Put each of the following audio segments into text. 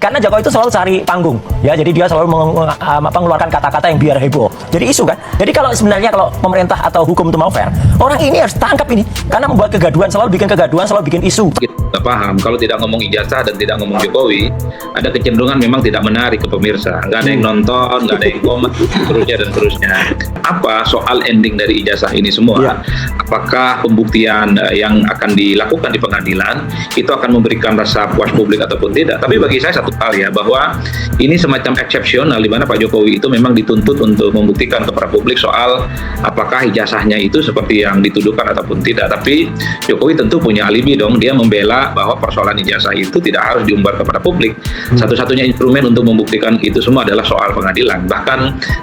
Karena Jokowi itu selalu cari panggung, ya. Jadi dia selalu mengeluarkan kata-kata yang biar heboh. Jadi isu kan. Jadi kalau sebenarnya kalau pemerintah atau hukum itu mau fair, orang ini harus tangkap ini. Karena membuat kegaduhan, selalu bikin kegaduhan, selalu bikin isu. Kita paham, kalau tidak ngomong ijazah dan tidak ngomong Jokowi, ada kecenderungan memang tidak menarik ke pemirsa. Nggak ada yang nonton, nggak ada yang komen, seterusnya dan seterusnya. Apa soal ending dari ijazah ini semua? Ya. Apakah pembuktian yang akan dilakukan di pengadilan itu akan memberikan rasa puas publik ataupun tidak? Tapi bagi saya satu hal ya, bahwa ini semacam eksepsional di mana Pak Jokowi itu memang dituntut untuk membuktikan kepada publik soal apakah ijazahnya itu seperti yang dituduhkan ataupun tidak. Tapi Jokowi tentu punya alibi dong, dia membela bahwa persoalan ijazah itu tidak harus diumbar kepada publik. Satu-satunya instrumen untuk membuktikan itu semua adalah soal pengadilan. Bahkan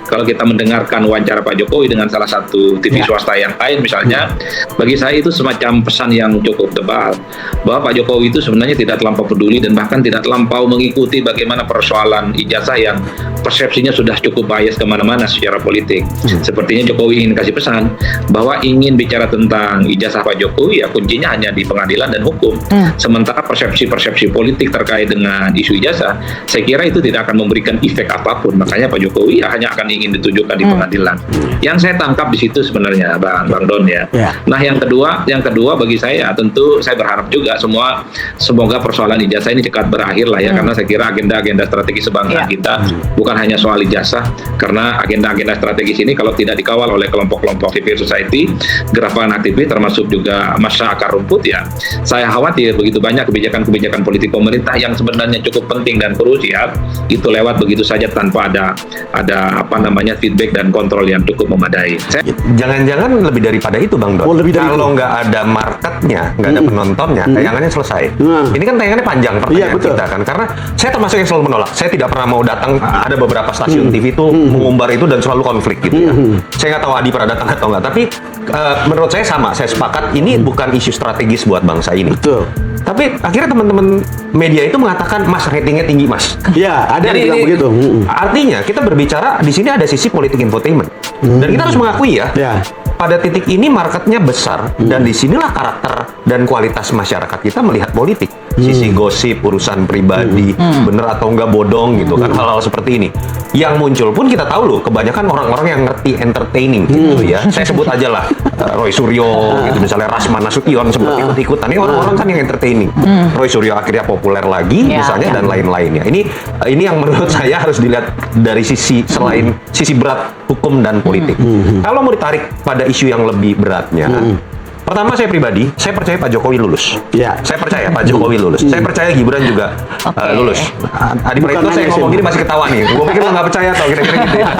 kalau kita mendengarkan wawancara Pak Jokowi dengan salah satu TV swasta yang lain misalnya, bagi saya itu semacam pesan yang cukup tebal bahwa Pak Jokowi itu sebenarnya tidak terlampau peduli dan bahkan tidak terlampau mengikuti bagaimana persoalan ijazah yang persepsinya sudah cukup bias kemana-mana secara politik. Sepertinya Jokowi ingin kasih pesan bahwa ingin bicara tentang ijazah Pak Jokowi, ya kuncinya hanya di pengadilan dan hukum. Sementara persepsi-persepsi politik terkait dengan isu ijazah, saya kira itu tidak akan memberikan efek apapun. Makanya Pak Jokowi hanya akan ingin ditujukan di pengadilan. Yang saya tangkap di situ sebenarnya, Bang Don ya. Nah, yang kedua bagi saya tentu saya berharap juga semoga persoalan ijazah ini cepat berakhir lah ya, karena saya kira agenda-agenda strategis sebangsa kita bukan hanya soal ijazah, karena agenda-agenda strategis ini kalau tidak dikawal oleh kelompok-kelompok civil society, gerakan aktivis termasuk juga massa akar rumput, ya saya khawatir begitu banyak kebijakan-kebijakan politik pemerintah yang sebenarnya cukup penting dan krusial itu lewat begitu saja tanpa ada feedback dan kontrol yang cukup memadai. Jangan-jangan lebih daripada itu, Bang Don. Kalau nggak ada marketnya, nggak ada penontonnya, tayangannya selesai. Ini kan tayangannya panjang pertanyaan kita kan, karena saya termasuk yang selalu menolak. Saya tidak pernah mau datang. Ada beberapa stasiun TV itu mengumbar itu dan selalu konflik gitu ya. Saya nggak tahu Adi pernah datang atau nggak, tapi menurut saya sama. Saya sepakat ini bukan isu strategis buat bangsa ini. Betul. Tapi akhirnya teman-teman media itu mengatakan, Mas, ratingnya tinggi, Mas. Ya, ada yang bilang begitu. Artinya kita berbicara di sini ada sisi politik infotainment. Dan kita harus mengakui ya. Pada titik ini marketnya besar dan disinilah karakter dan kualitas masyarakat kita melihat politik. Sisi gosip, urusan pribadi, bener atau enggak bodong gitu kan, hal-hal seperti ini. Yang muncul pun kita tahu loh, kebanyakan orang-orang yang ngerti entertaining gitu ya. Saya sebut aja lah Roy Suryo gitu, misalnya Rasman Nasution seperti ikut-ikutan. Ini orang-orang kan yang entertaining. Roy Suryo akhirnya populer lagi misalnya dan lain-lainnya. Ini yang menurut saya harus dilihat dari sisi selain sisi berat hukum dan politik. Kalau mau ditarik pada isu yang lebih beratnya, pertama saya pribadi, saya percaya Pak Jokowi lulus. Saya percaya Pak Jokowi lulus. Saya percaya Gibran juga lulus. Adi Praetno saya ngomong gini masih ketawa nih. Gue pikir lo nggak percaya atau kira-kira gitu ya.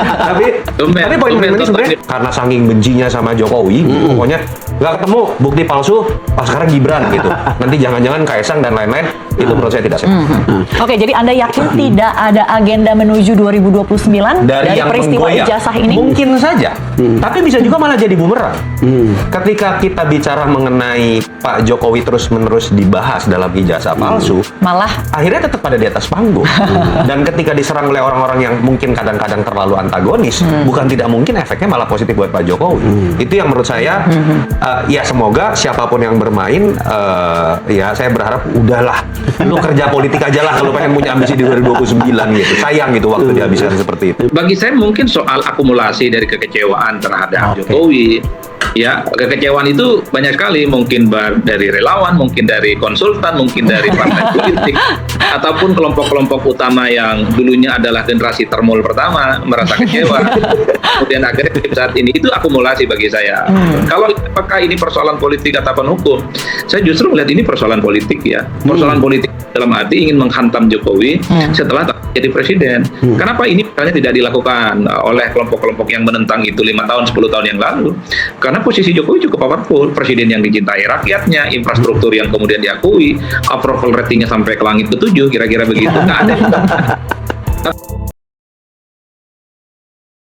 Tapi poin penting sebenarnya karena saking bencinya sama Jokowi, pokoknya nggak ketemu bukti palsu, pas sekarang Gibran gitu. Nanti jangan-jangan Kaesang dan lain-lain, itu menurut saya tidak sehat. Oke, jadi Anda yakin tidak ada agenda menuju 2029 dari peristiwa ijazah ini? Mungkin saja, tapi bisa juga malah jadi bumerang. Ketika kita bicara mengenai Pak Jokowi terus-menerus dibahas dalam ijazah palsu, malah akhirnya tetap ada di atas panggung. Dan ketika diserang oleh orang-orang yang mungkin kadang-kadang terlalu antagonis, bukan tidak mungkin efeknya malah positif buat Pak Jokowi. Itu yang menurut saya, ya semoga siapapun yang bermain, ya saya berharap udahlah, lu kerja politik aja lah kalau pengen punya ambisi di 2029 gitu. Sayang gitu waktu dihabiskan seperti itu. Bagi saya mungkin soal akumulasi dari kekecewaan terhadap Jokowi. Ya, kekecewaan itu banyak sekali, mungkin dari relawan, mungkin dari konsultan, mungkin dari partai politik, ataupun kelompok-kelompok utama yang dulunya adalah generasi termul pertama merasa kecewa, kemudian akhirnya saat ini itu akumulasi bagi saya. Kalau apakah ini persoalan politik ataupun hukum, saya justru melihat ini persoalan politik ya, persoalan politik dalam arti ingin menghantam Jokowi setelah jadi presiden. Kenapa ini misalnya tidak dilakukan oleh kelompok-kelompok yang menentang itu 5 tahun, 10 tahun yang lalu? Karena posisi Jokowi cukup powerful, presiden yang dicintai rakyatnya, infrastruktur yang kemudian diakui, approval ratingnya sampai ke langit ke-7, kira-kira begitu. Nggak ada.